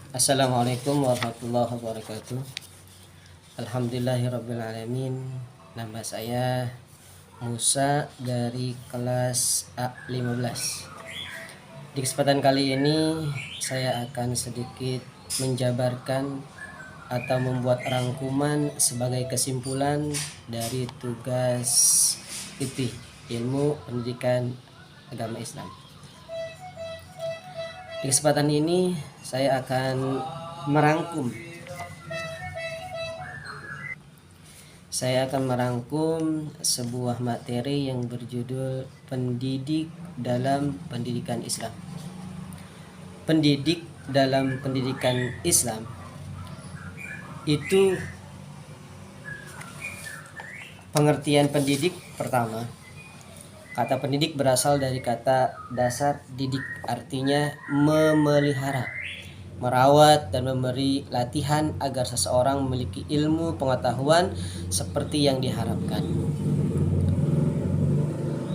Assalamualaikum warahmatullahi wabarakatuh. Alhamdulillahirrabbilalamin. Nama saya Musa dari kelas A15. Di kesempatan kali ini saya akan sedikit menjabarkan atau membuat rangkuman sebagai kesimpulan dari tugas IP, Ilmu Pendidikan Agama Islam. Di kesempatan ini saya akan merangkum sebuah materi yang berjudul Pendidik dalam Pendidikan Islam. Pendidik dalam pendidikan Islam itu pengertian pendidik pertama. Kata pendidik berasal dari kata dasar didik, artinya memelihara, merawat dan memberi latihan agar seseorang memiliki ilmu pengetahuan seperti yang diharapkan.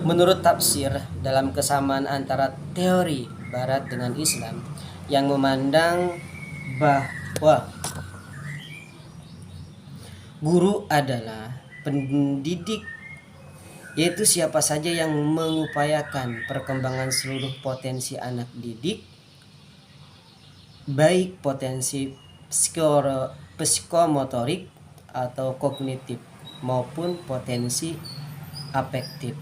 Menurut tafsir, dalam kesamaan antara teori Barat dengan Islam yang memandang bahwa guru adalah pendidik, yaitu siapa saja yang mengupayakan perkembangan seluruh potensi anak didik, baik potensi psikomotorik atau kognitif maupun potensi afektif.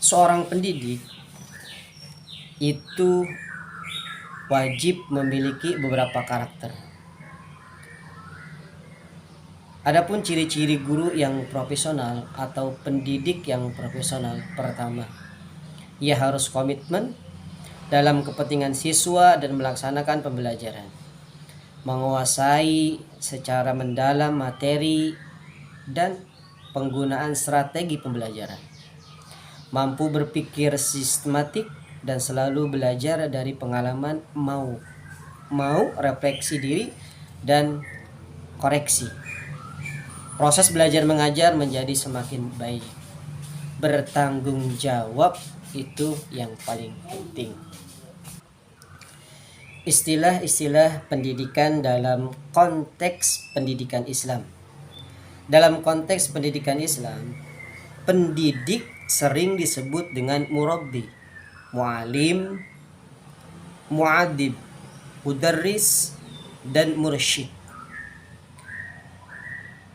Seorang pendidik itu wajib memiliki beberapa karakter. Adapun ciri-ciri guru yang profesional atau pendidik yang profesional, pertama, ia harus komitmen dalam kepentingan siswa dan melaksanakan pembelajaran, menguasai secara mendalam materi dan penggunaan strategi pembelajaran, mampu berpikir sistematik dan selalu belajar dari pengalaman, mau refleksi diri dan koreksi. Proses belajar mengajar menjadi semakin baik. Bertanggung jawab itu yang paling penting. Istilah-istilah pendidikan dalam konteks pendidikan Islam. Dalam konteks pendidikan Islam, pendidik sering disebut dengan murabbi, mu'alim, mu'adib, mudarris, dan mursyid.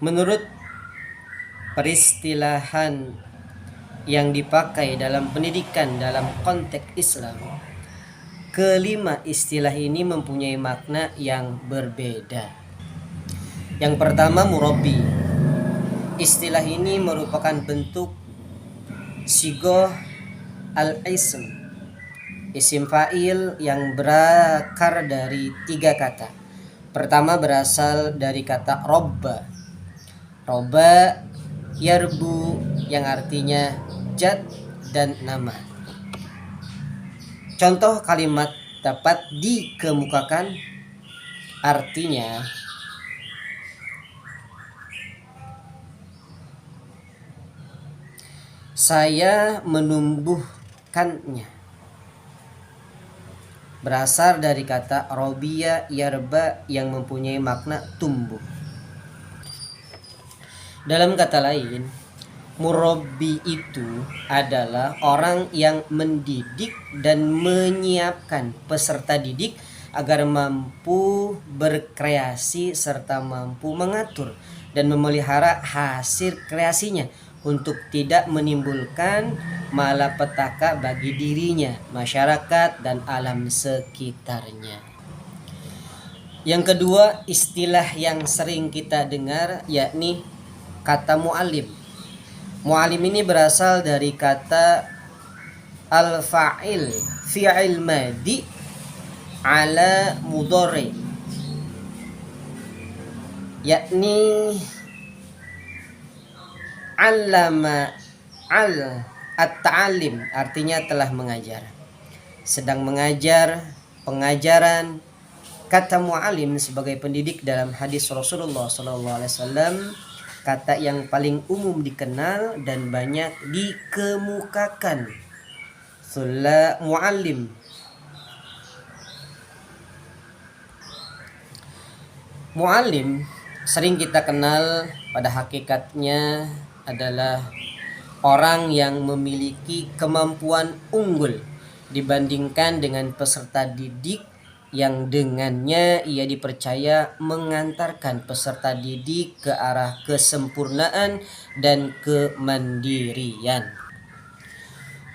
Menurut peristilahan yang dipakai dalam pendidikan dalam konteks Islam, kelima istilah ini mempunyai makna yang berbeda. Yang pertama, murabbi. Istilah ini merupakan bentuk sigoh al-ism, isim fa'il yang berakar dari 3 kata. Pertama berasal dari kata robba. Robba yarbu yang artinya zat dan nama. Contoh kalimat dapat dikemukakan, artinya saya menumbuhkannya. Berasal dari kata robiya yarba yang mempunyai makna tumbuh. Dalam kata lain, murabbi itu adalah orang yang mendidik dan menyiapkan peserta didik agar mampu berkreasi serta mampu mengatur dan memelihara hasil kreasinya untuk tidak menimbulkan malapetaka bagi dirinya, masyarakat, dan alam sekitarnya. Yang kedua, istilah yang sering kita dengar yakni kata mu'alim. Mu'alim ini berasal dari kata al-fa'il, fi'il madi ala mudhari, yakni allama at-ta'alim, artinya telah mengajar, sedang mengajar, pengajaran. Kata mu'alim sebagai pendidik dalam hadis Rasulullah SAW, kata yang paling umum dikenal dan banyak dikemukakan. Mu'allim Muallim sering kita kenal pada hakikatnya adalah orang yang memiliki kemampuan unggul dibandingkan dengan peserta didik yang dengannya ia dipercaya mengantarkan peserta didik ke arah kesempurnaan dan kemandirian.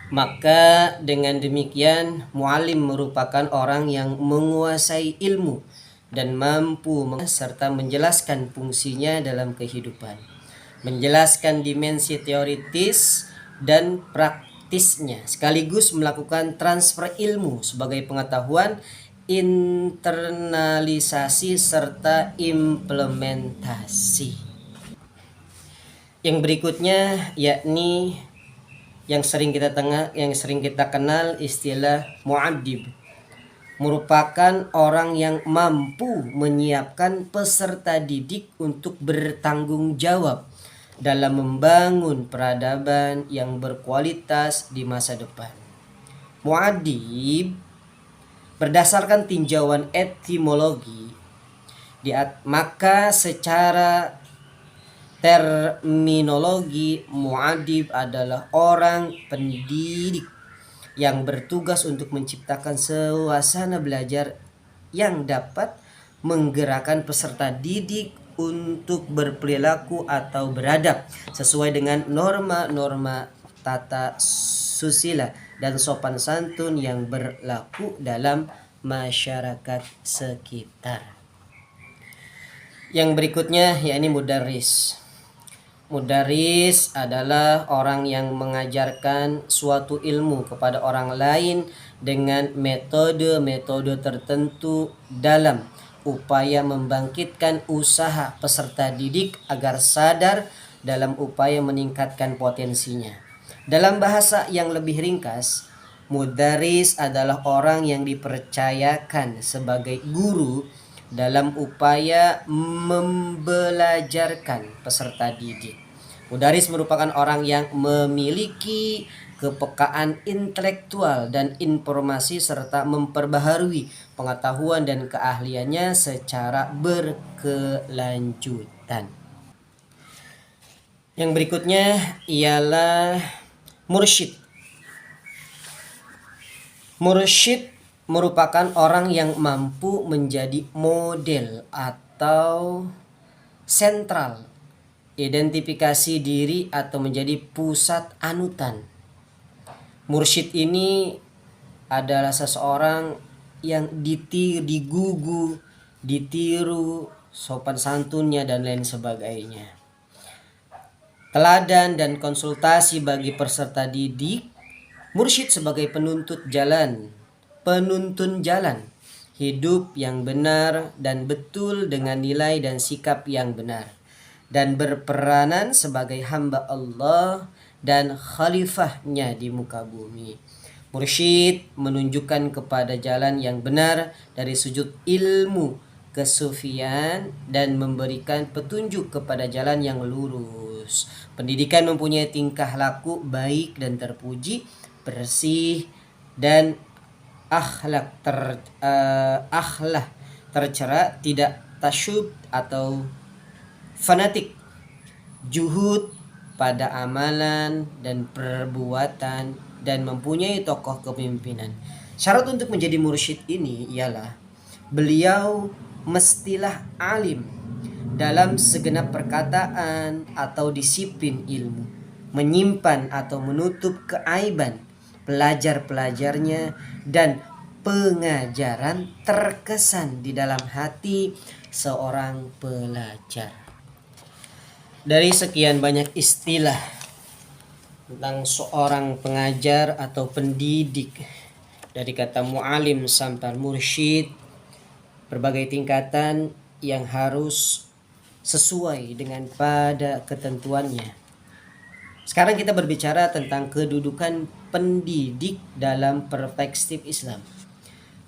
Maka dengan demikian muallim merupakan orang yang menguasai ilmu dan mampu serta menjelaskan fungsinya dalam kehidupan, menjelaskan dimensi teoritis dan praktisnya, sekaligus melakukan transfer ilmu sebagai pengetahuan, internalisasi serta implementasi. Yang berikutnya yakni yang sering kita kenal istilah mu'addib, merupakan orang yang mampu menyiapkan peserta didik untuk bertanggung jawab dalam membangun peradaban yang berkualitas di masa depan. Mu'addib berdasarkan tinjauan etimologi, maka secara terminologi mu'addib adalah orang pendidik yang bertugas untuk menciptakan suasana belajar yang dapat menggerakkan peserta didik untuk berperilaku atau beradab sesuai dengan norma-norma tata susila dan sopan santun yang berlaku dalam masyarakat sekitar. Yang berikutnya yakni mudarris. Mudarris adalah orang yang mengajarkan suatu ilmu kepada orang lain dengan metode-metode tertentu dalam upaya membangkitkan usaha peserta didik agar sadar dalam upaya meningkatkan potensinya. Dalam bahasa yang lebih ringkas, mudarris adalah orang yang dipercayakan sebagai guru dalam upaya membelajarkan peserta didik. Mudarris merupakan orang yang memiliki kepekaan intelektual dan informasi serta memperbaharui pengetahuan dan keahliannya secara berkelanjutan. Yang berikutnya ialah mursyid. Mursyid merupakan orang yang mampu menjadi model atau sentral identifikasi diri atau menjadi pusat anutan. Mursyid ini adalah seseorang yang ditiru, sopan santunnya dan lain sebagainya. Teladan dan konsultasi bagi peserta didik, mursyid sebagai penuntun jalan hidup yang benar dan betul dengan nilai dan sikap yang benar, dan berperanan sebagai hamba Allah dan khalifahnya di muka bumi. Mursyid menunjukkan kepada jalan yang benar dari sudut ilmu kesufian dan memberikan petunjuk kepada jalan yang lurus. Pendidikan mempunyai tingkah laku baik dan terpuji, bersih dan akhlak tercera, tidak tasyub atau fanatik, juhud pada amalan dan perbuatan, dan mempunyai tokoh kepemimpinan. Syarat untuk menjadi mursyid ini ialah beliau mestilah alim dalam segenap perkataan atau disiplin ilmu, menyimpan atau menutup keaiban pelajar-pelajarnya, dan pengajaran terkesan di dalam hati seorang pelajar. Dari sekian banyak istilah tentang seorang pengajar atau pendidik, dari kata mu'alim sampai mursyid, berbagai tingkatan yang harus sesuai dengan pada ketentuannya. Sekarang kita berbicara tentang kedudukan pendidik dalam perspektif Islam.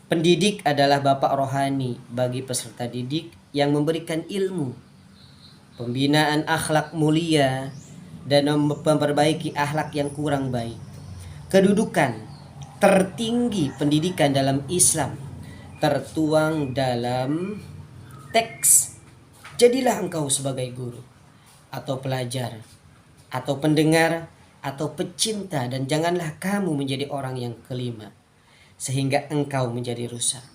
Pendidik adalah bapak rohani bagi peserta didik yang memberikan ilmu, pembinaan akhlak mulia, dan memperbaiki akhlak yang kurang baik. Kedudukan tertinggi pendidikan dalam Islam tertuang dalam teks Jadilah engkau sebagai guru atau pelajar atau pendengar atau pecinta, dan janganlah kamu menjadi orang yang kelima sehingga engkau menjadi rusak.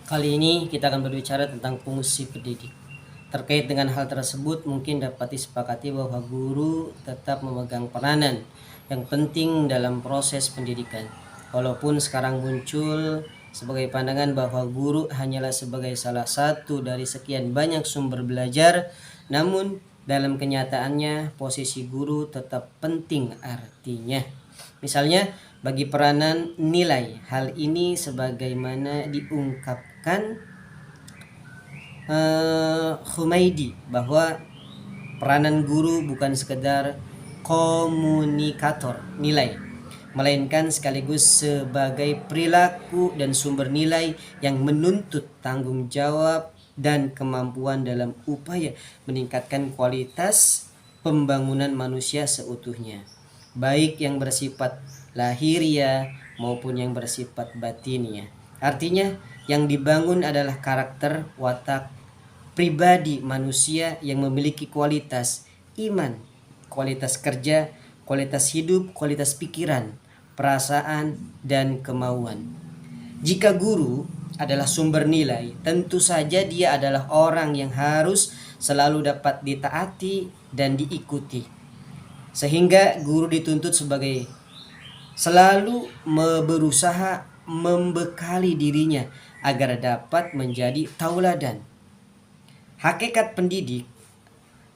Kali ini kita akan berbicara tentang fungsi pendidik. Terkait dengan hal tersebut, mungkin dapat disepakati bahwa guru tetap memegang peranan yang penting dalam proses pendidikan. Walaupun sekarang muncul sebagai pandangan bahwa guru hanyalah sebagai salah satu dari sekian banyak sumber belajar, namun dalam kenyataannya posisi guru tetap penting artinya. Misalnya bagi peranan nilai, hal ini sebagaimana diungkapkan Humaydi bahwa peranan guru bukan sekedar komunikator nilai, melainkan sekaligus sebagai perilaku dan sumber nilai yang menuntut tanggung jawab dan kemampuan dalam upaya meningkatkan kualitas pembangunan manusia seutuhnya, baik yang bersifat lahiriah maupun yang bersifat batiniah. Artinya, yang dibangun adalah karakter, watak, pribadi manusia yang memiliki kualitas iman, kualitas kerja, kualitas hidup, kualitas pikiran, perasaan, dan kemauan. Jika guru adalah sumber nilai, tentu saja dia adalah orang yang harus selalu dapat ditaati dan diikuti. Sehingga guru dituntut sebagai selalu berusaha membekali dirinya agar dapat menjadi tauladan. Hakikat pendidik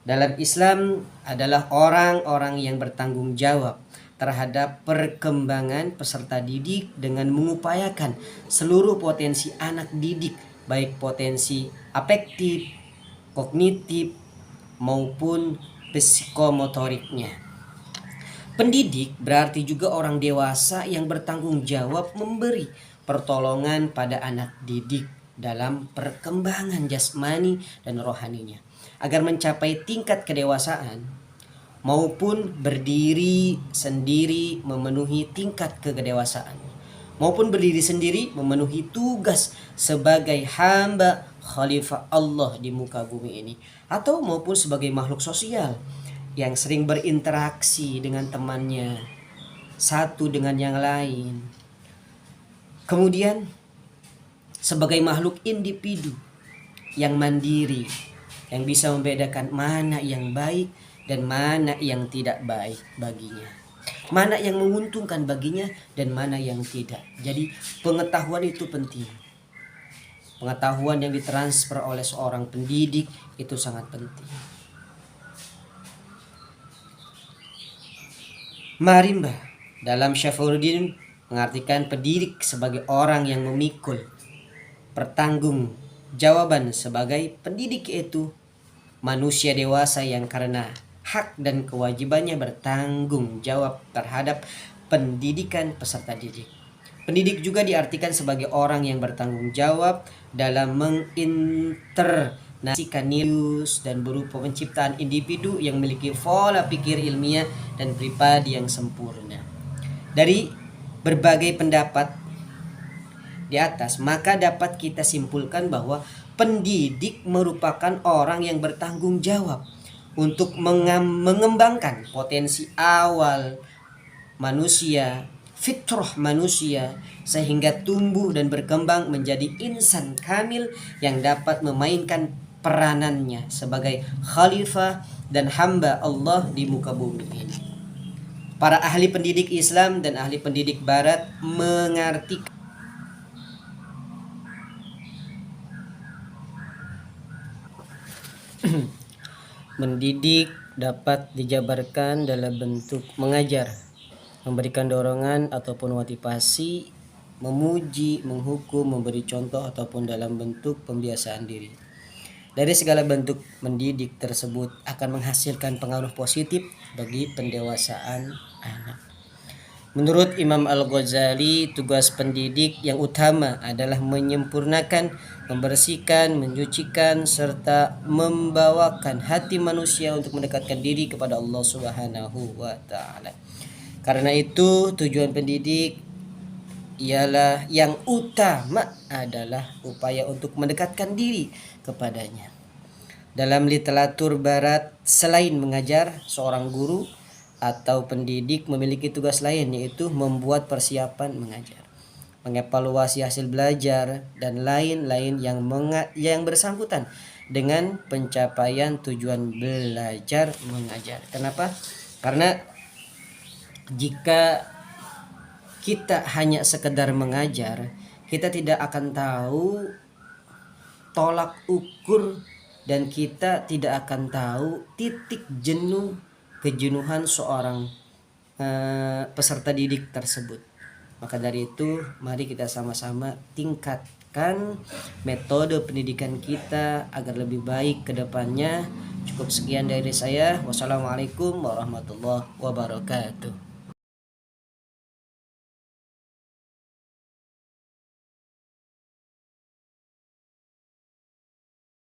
dalam Islam adalah orang-orang yang bertanggung jawab terhadap perkembangan peserta didik dengan mengupayakan seluruh potensi anak didik, baik potensi afektif, kognitif, maupun psikomotoriknya. Pendidik berarti juga orang dewasa yang bertanggung jawab memberi pertolongan pada anak didik dalam perkembangan jasmani dan rohaninya, agar mencapai tingkat kedewasaan maupun berdiri sendiri memenuhi tingkat kedewasaan, maupun berdiri sendiri memenuhi tugas sebagai hamba khalifah Allah di muka bumi ini, atau maupun sebagai makhluk sosial yang sering berinteraksi dengan temannya, satu dengan yang lain. Kemudian sebagai makhluk individu yang mandiri, yang bisa membedakan mana yang baik dan mana yang tidak baik baginya, mana yang menguntungkan baginya dan mana yang tidak. Jadi pengetahuan itu penting. Pengetahuan yang ditransfer oleh seorang pendidik itu sangat penting. Marimba dalam Syafruddin mengartikan pendidik sebagai orang yang memikul pertanggung jawaban sebagai pendidik, itu manusia dewasa yang karena hak dan kewajibannya bertanggung jawab terhadap pendidikan peserta didik. Pendidik juga diartikan sebagai orang yang bertanggung jawab dalam menginternasikan nilai dan berupa penciptaan individu yang memiliki pola pikir ilmiah dan pribadi yang sempurna. Dari berbagai pendapat di atas, maka dapat kita simpulkan bahwa pendidik merupakan orang yang bertanggung jawab untuk mengembangkan potensi awal manusia, fitrah manusia, sehingga tumbuh dan berkembang menjadi insan kamil yang dapat memainkan peranannya sebagai khalifah dan hamba Allah di muka bumi ini. Para ahli pendidik Islam dan ahli pendidik Barat mengartikan mendidik dapat dijabarkan dalam bentuk mengajar, memberikan dorongan ataupun motivasi, memuji, menghukum, memberi contoh, ataupun dalam bentuk pembiasaan diri. Dari segala bentuk mendidik tersebut akan menghasilkan pengaruh positif bagi pendewasaan anak. Menurut Imam Al-Ghazali, tugas pendidik yang utama adalah menyempurnakan, membersihkan, menyucikan, serta membawakan hati manusia untuk mendekatkan diri kepada Allah Subhanahu wa Ta'ala. Karena itu, tujuan pendidik ialah yang utama adalah upaya untuk mendekatkan diri kepadanya. Dalam literatur barat, selain mengajar, seorang guru atau pendidik memiliki tugas lain, yaitu membuat persiapan mengajar, mengevaluasi hasil belajar, dan lain-lain yang bersangkutan dengan pencapaian tujuan belajar mengajar. Kenapa? Karena jika kita hanya sekedar mengajar, kita tidak akan tahu tolak ukur dan kita tidak akan tahu titik kejenuhan seorang peserta didik tersebut. Maka dari itu, mari kita sama-sama tingkatkan metode pendidikan kita agar lebih baik ke depannya. Cukup sekian dari saya. Wassalamualaikum warahmatullahi wabarakatuh.